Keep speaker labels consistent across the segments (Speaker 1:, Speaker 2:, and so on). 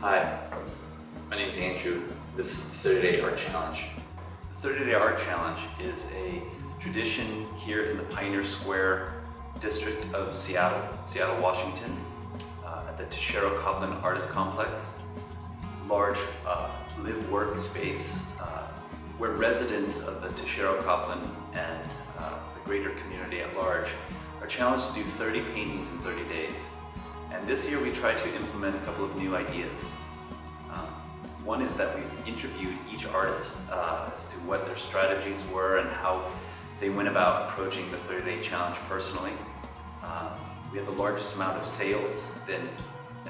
Speaker 1: Hi, my name is Andrew. This is the 30-Day Art Challenge. The 30-Day Art Challenge is a tradition here in the Pioneer Square district of Seattle, Washington, at the Teixeira Copeland Artist Complex. It's a large live-work space where residents of the Teixeira Copeland and the greater community at large are challenged to do 30 paintings in 30 days. And this year we tried to implement a couple of new ideas. One is that we interviewed each artist as to what their strategies were and how they went about approaching the 30-day challenge personally. We had the largest amount of sales than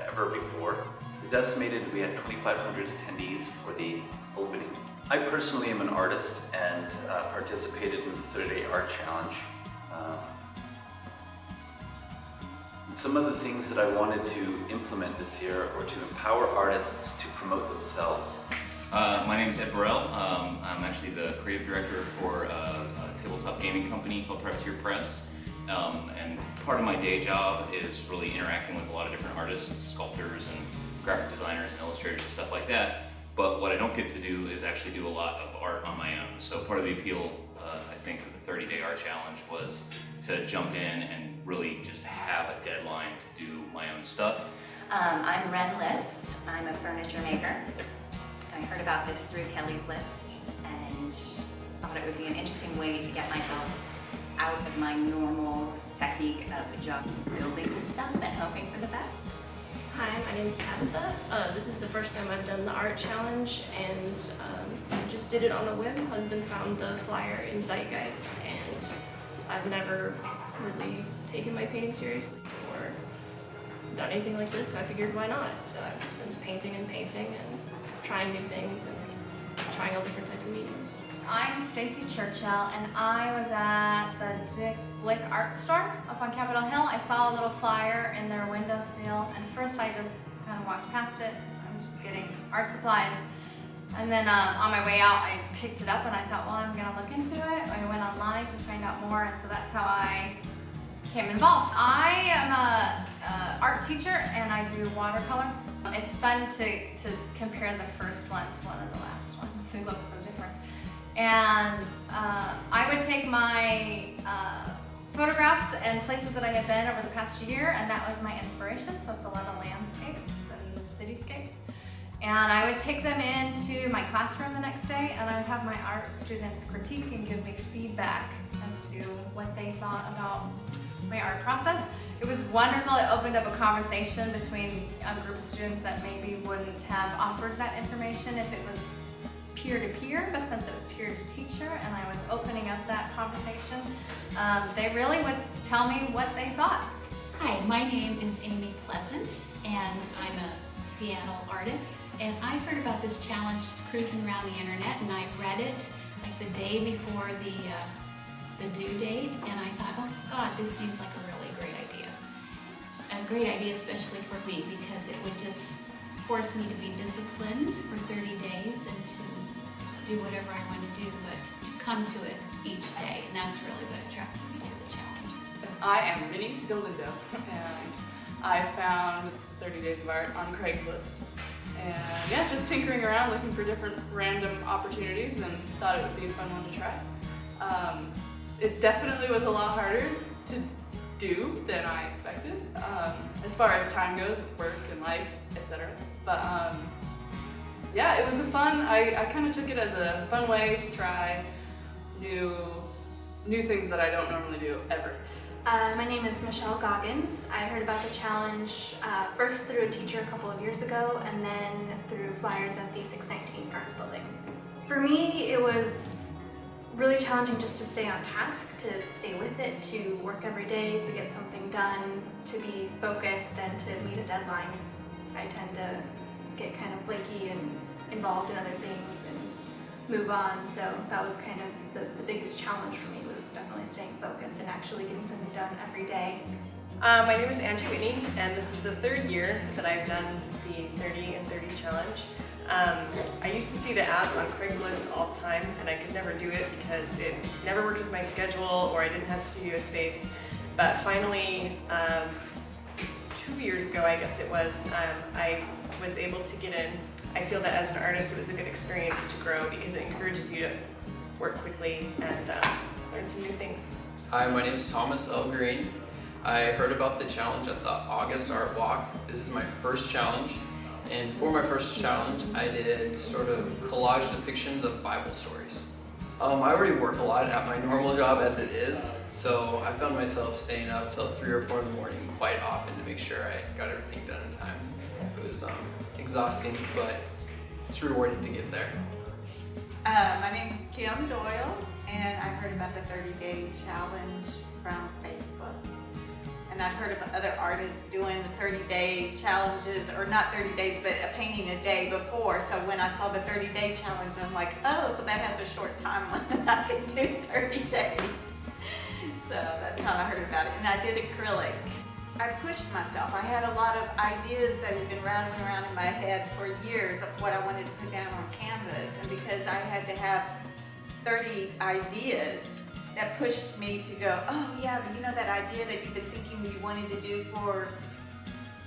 Speaker 1: ever before. It was estimated that we had 2,500 attendees for the opening. I personally am an artist and participated in the 30-Day Art Challenge. Some of the things that I wanted to implement this year were to empower artists to promote themselves.
Speaker 2: My name is Ed Burrell. I'm actually the creative director for a tabletop gaming company called Privateer Press. And part of my day job is really interacting with a lot of different artists, sculptors, and graphic designers and illustrators and stuff like that. But what I don't get to do is actually do a lot of art on my own. So part of the appeal, I think, of the 30-Day Art Challenge was to jump in and really just have a deadline to do my own stuff.
Speaker 3: I'm Ren List. I'm a furniture maker. I heard about this through Kelly's List and thought it would be an interesting way to get myself out of my normal technique of just building stuff and hoping for the best.
Speaker 4: Hi, my name is Tabitha. This is the first time I've done the art challenge, and I just did it on a whim. Husband found the flyer in Zeitgeist, and I've never really taken my painting seriously or done anything like this, so I figured why not? So I've just been painting and trying new things and trying all different types of mediums.
Speaker 5: I'm Stacy Churchill, and I was at the Dick Blick Art Store up on Capitol Hill. I saw a little flyer in their windowsill, and first I just kind of walked past it. I was just getting art supplies. And then on my way out, I picked it up and I thought, well, I'm gonna look into it. I went online to find out more, and so that's how I became involved. I am a art teacher and I do watercolor. It's fun to compare the first one to one of the last ones. They look so different. And I would take my photographs and places that I had been over the past year, and that was my inspiration. So it's a lot of landscapes and cityscapes. And I would take them into my classroom the next day, and I would have my art students critique and give me feedback as to what they thought about my art process. It was wonderful. It opened up a conversation between a group of students that maybe wouldn't have offered that information if it was peer-to-peer, but since it was peer-to-teacher and I was opening up that conversation, they really would tell me what they thought.
Speaker 6: Hi, my name is Amy Pleasant, and I'm a Seattle artist, and I heard about this challenge just cruising around the internet, and I read it like the day before the due date, and I thought, oh God, this seems like a really great idea. A great idea especially for me, because it would just force me to be disciplined for 30 days and to do whatever I want to do, but to come to it each day, and that's really what attracted me to the challenge.
Speaker 7: I am Minnie Galindo, and I found 30 Days of Art on Craigslist. And yeah, just tinkering around looking for different random opportunities, and thought it would be a fun one to try. It definitely was a lot harder to do than I expected, as far as time goes with work and life, etc. But yeah, it was I kind of took it as a fun way to try new things that I don't normally do ever.
Speaker 4: My name is Michelle Goggins. I heard about the challenge first through a teacher a couple of years ago, and then through flyers at the 619 Arts Building. For me, it was really challenging just to stay on task, to stay with it, to work every day, to get something done, to be focused, and to meet a deadline. I tend to get kind of flaky and involved in other things and move on, so that was kind of the biggest challenge for me, was definitely staying focused and actually getting something done every day.
Speaker 8: My name is Angie Whitney, and this is the third year that I've done the 30 and 30 challenge. I used to see the ads on Craigslist all the time, and I could never do it because it never worked with my schedule or I didn't have studio space. But finally, 2 years ago, I guess it was, I was able to get in. I feel that as an artist, it was a good experience to grow because it encourages you to work quickly and learn some new things.
Speaker 9: Hi, my name is Thomas L. Green. I heard about the challenge at the August Art Walk. This is my first challenge, and for my first challenge, I did sort of collage depictions of Bible stories. I already work a lot at my normal job as it is, so I found myself staying up till 3 or 4 in the morning quite often to make sure I got everything done in time. It was exhausting, but it's rewarding to get there.
Speaker 10: My name is Kim Doyle, and I heard about the 30-day challenge from Facebook. And I've heard of other artists doing the 30-day challenges, or not 30 days, but a painting a day before. So when I saw the 30-day challenge, I'm like, oh, so that has a short time limit. I can do 30 days. So that's how I heard about it. And I did acrylic. I pushed myself. I had a lot of ideas that had been rattling around in my head for years of what I wanted to put down on canvas. And because I had to have 30 ideas, that pushed me to go, oh yeah, but you know that idea that you've been thinking you wanted to do for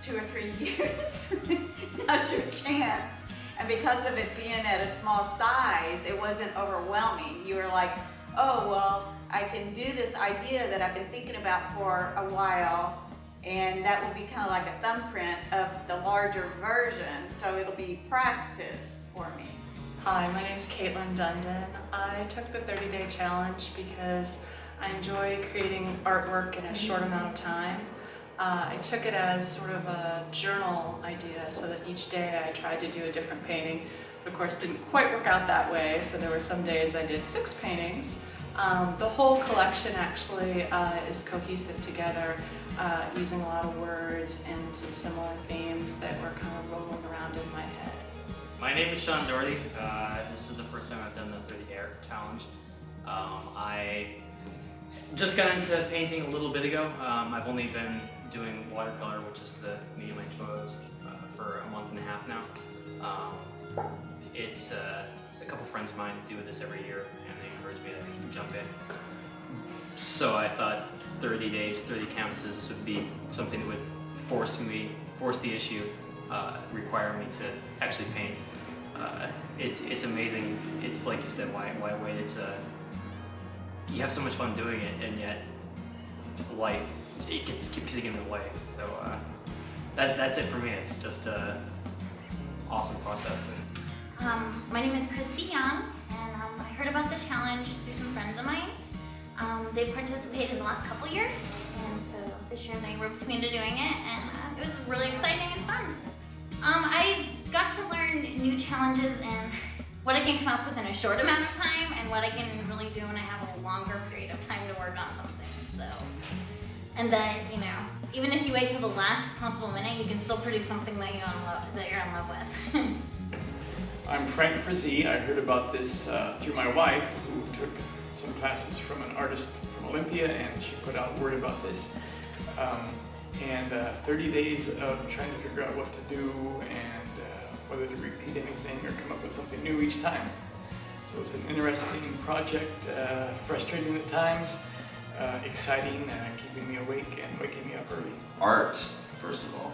Speaker 10: 2 or 3 years? Now's your chance. And because of it being at a small size, it wasn't overwhelming. You were like, oh, well, I can do this idea that I've been thinking about for a while, and that will be kind of like a thumbprint of the larger version, so it'll be practice for me.
Speaker 11: Hi, my name is Caitlin Dundon. I took the 30-day challenge because I enjoy creating artwork in a short amount of time. I took it as sort of a journal idea, so that each day I tried to do a different painting. But of course, didn't quite work out that way, so there were some days I did 6 paintings. The whole collection actually is cohesive together, using a lot of words and some similar themes that were kind of rolling around in my head.
Speaker 12: My name is Sean Doherty. This is the first time I've done the 30 Day Art Challenge. I just got into painting a little bit ago. I've only been doing watercolor, which is the medium I chose, for a month and a half now. It's a couple friends of mine do this every year, and they encourage me to jump in. So I thought 30 days, 30 canvases would be something that would force the issue, require me to actually paint. It's amazing. It's like you said, why wait? You have so much fun doing it, and yet life keeps getting in the way. So that's it for me. It's just an awesome process.
Speaker 13: My name is Christy Young, and I heard about the challenge through some friends of mine. They participated the last couple years, and so this year they roped me into doing it, and it was really exciting and fun. I got to learn new challenges and what I can come up with in a short amount of time, and what I can really do when I have a longer period of time to work on something. So, and that, you know, even if you wait till the last possible minute, you can still produce something that you're in love with.
Speaker 14: I'm Frank Frizzy. I heard about this through my wife, who took some classes from an artist from Olympia, and she put out word about this. 30 days of trying to figure out what to do and whether to repeat anything or come up with something new each time. So it's an interesting project, frustrating at times, exciting, keeping me awake and waking me up early.
Speaker 1: Art, first of all,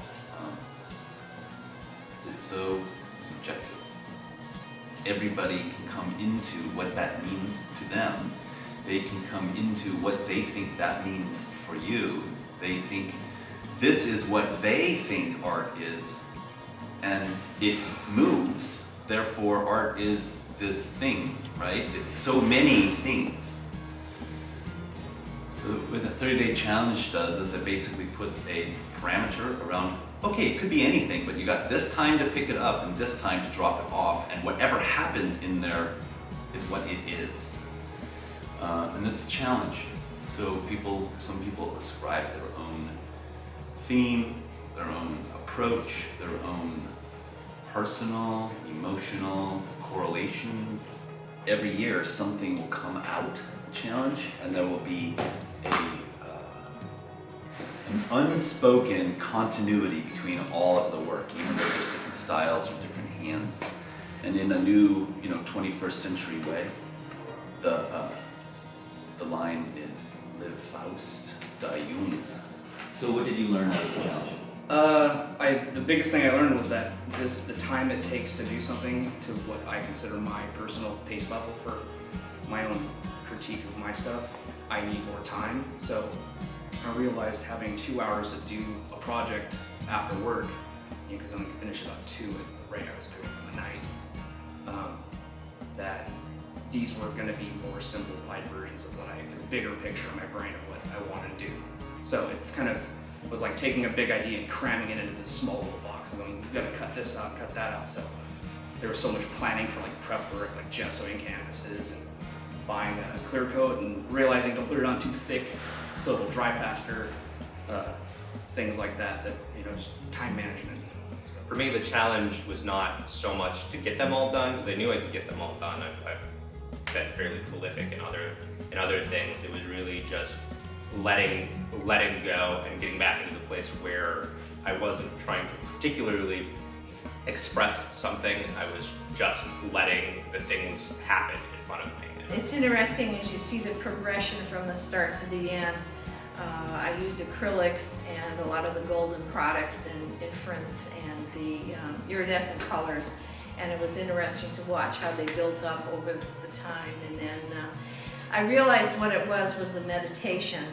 Speaker 1: is so subjective. Everybody can come into what that means to them. They can come into what they think that means for you. They think this is what they think art is, and it moves. Therefore, art is this thing, right? It's so many things. So what the 30-day challenge does is it basically puts a parameter around, okay, it could be anything, but you got this time to pick it up and this time to drop it off, and whatever happens in there is what it is. And it's a challenge. So some people ascribe their own theme, their own approach, their own personal, emotional correlations. Every year something will come out of the challenge, and there will be an unspoken continuity between all of the work, even though there's different styles or different hands. And in a new, 21st century way, the line is Live Faust, Die Jung. So what did you learn out of the challenge?
Speaker 15: The biggest thing I learned was that the time it takes to do something to what I consider my personal taste level for my own critique of my stuff, I need more time. So I realized having 2 hours to do a project after work, because I'm gonna finish about 2 at the rate I was doing in the night, that these were gonna be more simplified versions of what a bigger picture in my brain of what I wanted to do. So it kind of was like taking a big idea and cramming it into this small little box and going, you've got to cut this out, cut that out. So there was so much planning for like prep work, like gessoing canvases and buying a clear coat and realizing don't put it on too thick so it'll dry faster, things like that, just time management.
Speaker 16: For me, the challenge was not so much to get them all done, because I knew I could get them all done. I've been fairly prolific in other things. It was really just letting go and getting back into the place where I wasn't trying to particularly express something. I was just letting the things happen in front of me.
Speaker 17: It's interesting as you see the progression from the start to the end. I used acrylics and a lot of the golden products and inference and the iridescent colors, and it was interesting to watch how they built up over the time. And then I realized what it was a meditation,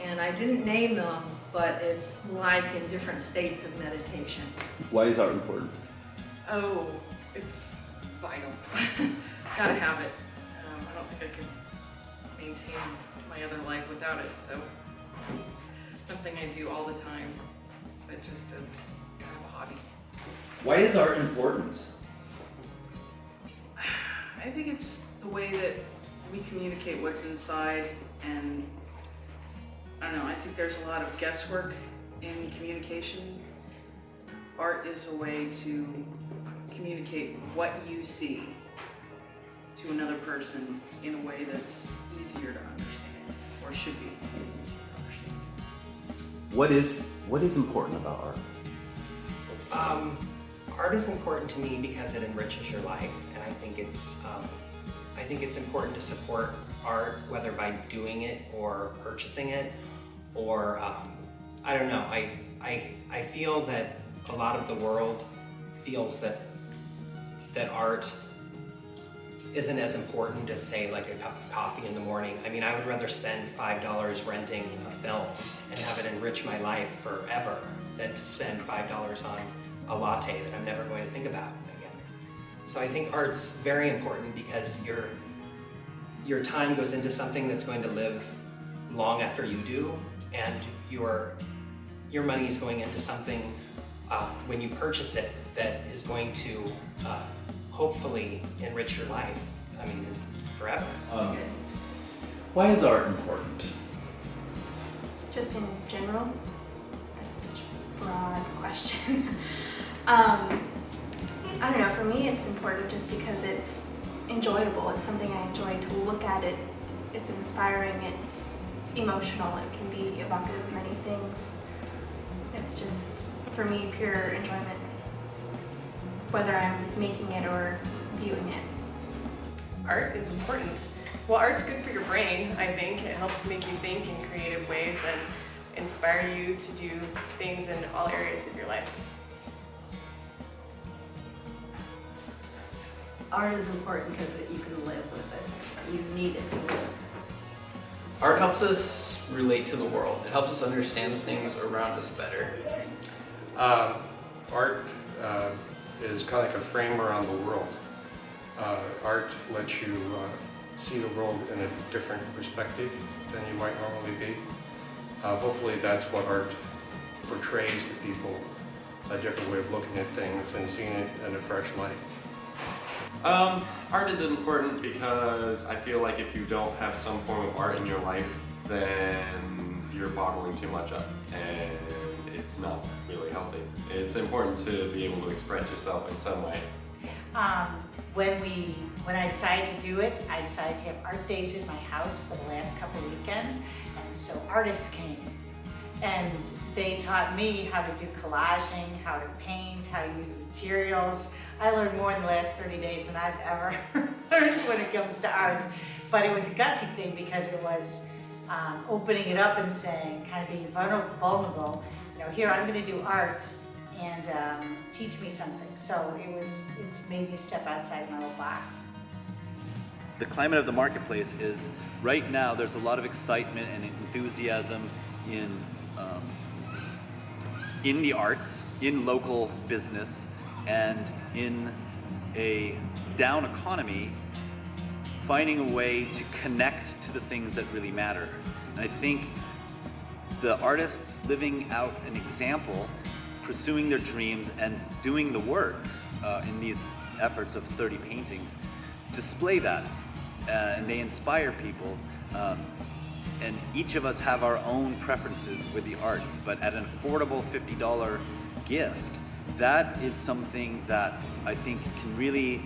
Speaker 17: and I didn't name them, but it's like in different states of meditation.
Speaker 18: Why is art important?
Speaker 8: Oh, it's vital. Gotta have it. I don't think I could maintain my other life without it, so it's something I do all the time, but just as kind of a hobby.
Speaker 18: Why is art important?
Speaker 7: I think it's the way that we communicate what's inside, and I don't know, I think there's a lot of guesswork in communication. Art is a way to communicate what you see to another person in a way that's easier to understand, or should be easier to understand.
Speaker 18: What is important about art?
Speaker 19: Art is important to me because it enriches your life, and I think it's important to support art, whether by doing it or purchasing it, or I don't know. I feel that a lot of the world feels that art isn't as important as, say, like a cup of coffee in the morning. I mean, I would rather spend $5 renting a film and have it enrich my life forever than to spend $5 on a latte that I'm never going to think about again. So I think art's very important because your time goes into something that's going to live long after you do, and your money is going into something when you purchase it that is going to hopefully enrich your life, I mean, forever.
Speaker 18: Why is art important?
Speaker 4: Just in general? That's such a broad question. I don't know, for me it's important just because it's enjoyable. It's something I enjoy to look at it. It's inspiring, it's emotional, it can be evocative of many things. It's just, for me, pure enjoyment, whether I'm making it or viewing it.
Speaker 8: Art is important. Well, art's good for your brain, I think. It helps make you think in creative ways and inspire you to do things in all areas of your life.
Speaker 17: Art is important because you can live with it. You need it to live.
Speaker 9: Art helps us relate to the world. It helps us understand things around us better.
Speaker 20: Art is kind of like a frame around the world. Art lets you see the world in a different perspective than you might normally be. Hopefully that's what art portrays to people, a different way of looking at things and seeing it in a fresh light.
Speaker 16: Art is important because I feel like if you don't have some form of art in your life, then you're bottling too much up, and it's not really healthy. It's important to be able to express yourself in some way.
Speaker 21: When I decided to do it, I decided to have art days in my house for the last couple of weekends, and so artists came. And they taught me how to do collaging, how to paint, how to use materials. I learned more in the last 30 days than I've ever learned when it comes to art. But it was a gutsy thing because it was opening it up and saying, kind of being vulnerable, here I'm going to do art and teach me something. So it's made me step outside my little box.
Speaker 1: The climate of the marketplace is, right now, there's a lot of excitement and enthusiasm in the arts, in local business, and in a down economy, finding a way to connect to the things that really matter. And I think the artists living out an example, pursuing their dreams and doing the work in these efforts of 30 paintings, display that, and they inspire people. And each of us have our own preferences with the arts, but at an affordable $50 gift, that is something that I think can really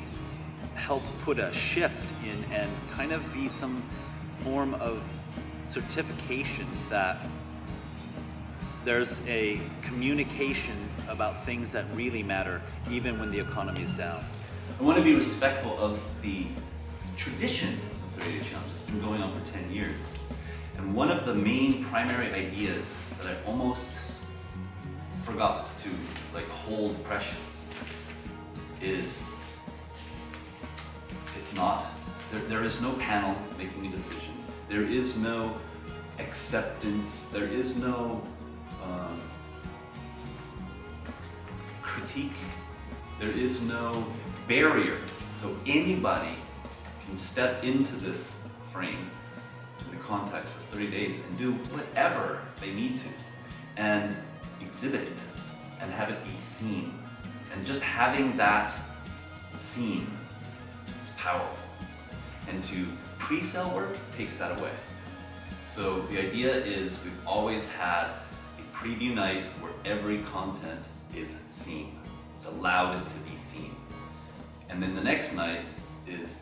Speaker 1: help put a shift in and kind of be some form of certification that there's a communication about things that really matter, even when the economy is down. I want to be respectful of the tradition of 30 Day Challenge. It's been going on for 10 years. And one of the main primary ideas that I almost forgot to hold precious is, it's not, there is no panel making a decision. There is no acceptance. There is no critique. There is no barrier. So anybody can step into this frame, in the context for 30 days and do whatever they need to and exhibit it and have it be seen. And just having that seen is powerful. And to pre-sale work takes that away. So the idea is we've always had a preview night where every content is seen. It's allowed to be seen. And then the next night is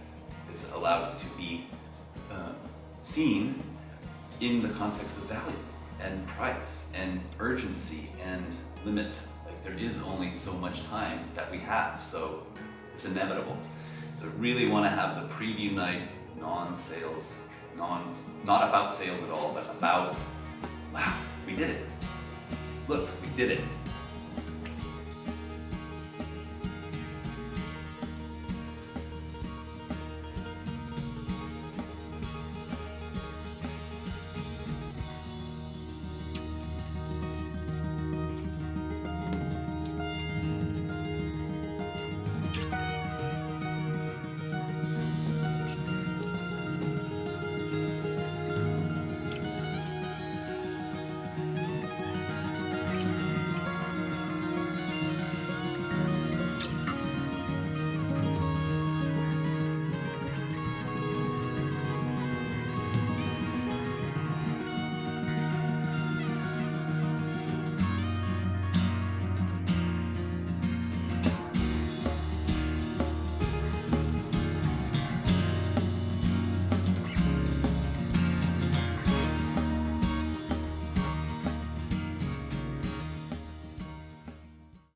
Speaker 1: it's allowed to be seen in the context of value and price and urgency and limit. There is only so much time that we have, so it's inevitable. So I really want to have the preview night non-sales, not about sales at all, but about, wow, we did it. Look, we did it.